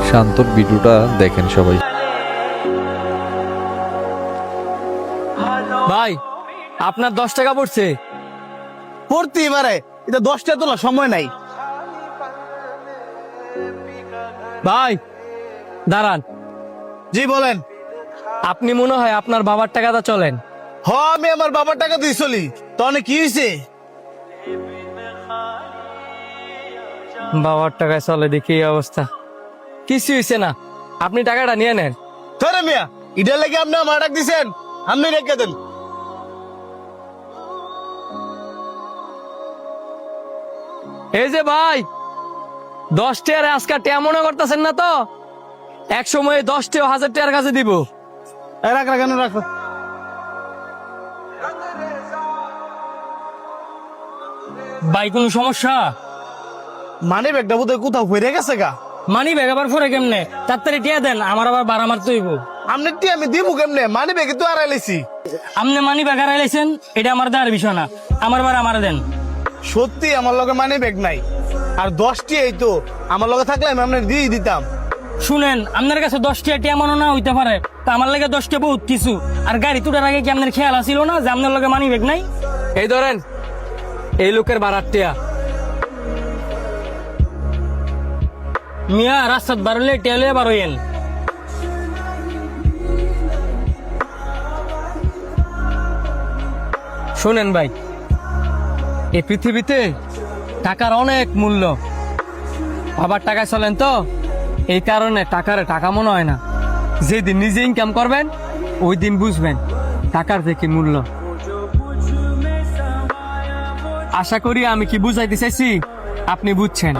শান্তর ভিডিওটা দেখেন সবাই। ভাই আপনার 10 টাকা পড়ছে। পড়তে এবারে এটা 10 টাকা তোলা সময় নাই। ভাই দাঁড়ান, জি বলেন। আপনি মনে হয় আপনার বাবার টাকাটা চলেন। হ আমি আমার বাবার টাকা দিয়ে চলি, তাহলে কি হয়েছে? বাবার টাকায় চলে দেখি এই অবস্থা। কিছু হয়েছে না, আপনি টাকাটা নিয়ে নেন। ধরে মিয়া ইটার লাগে আপনি আমার টাকা দিছেন, আপনি রেখে দেন। এই যে ভাই 10 টাকার আজকে টিয়া মনে করতেছেন না তো? এক সময় 10 টাকা 1000 টাকার কাছে দিব। রাখ কেন রাখ। ভাই কোনো সমস্যা? মানে ব্যাগটা বোধহয় কোথাও ফিরে গেছে গা। মানি ব্যাগ আবার পরে কেমনে? তাড়াতাড়ি টিয়া দেন, আমার আবার ভাড়া মারতে হইব। আপনি টি আমি দিব কেমনে? মানে ব্যাগে তো আড়াইলেছি। আপনি মানি ব্যাগ হারাইছেন, এটা আমার দেওয়ার বিষয় না, আমার ভাড়া আমার দেন। সত্যি আমার লগে মানে ব্যাগ নাই, আর 10টি এই তো আমার লগে থাকলে আমি আপনার দিয়ে দিতাম। শুনেন, আপনার কাছে 10 টাকা টিয়া মনে না হইতে পারে, তা আমার লাগে 10 টাকা বহুত কিছু। আর গাড়ি তোটার আগে কি আপনার খেয়াল আসিল না যে আপনার লগে মানি ব্যাগ নাই? এই ধরেন এই লোকের ভাড়ার টিয়া। মিয়া রাস্তাত বাড়লে টিয়া লইয়া বারোয়েন। শোনেন ভাই, এই পৃথিবীতে টাকার অনেক মূল্য। বাবার টাকায় চলেন তো, এই কারণে টাকার টাকা মনে হয় না। যেদিন নিজে ইনকাম করবেন ওই দিন বুঝবেন টাকার থেকে মূল্য। আশা করি আমি কি বুঝাইতে চাইছি আপনি বুঝছেন।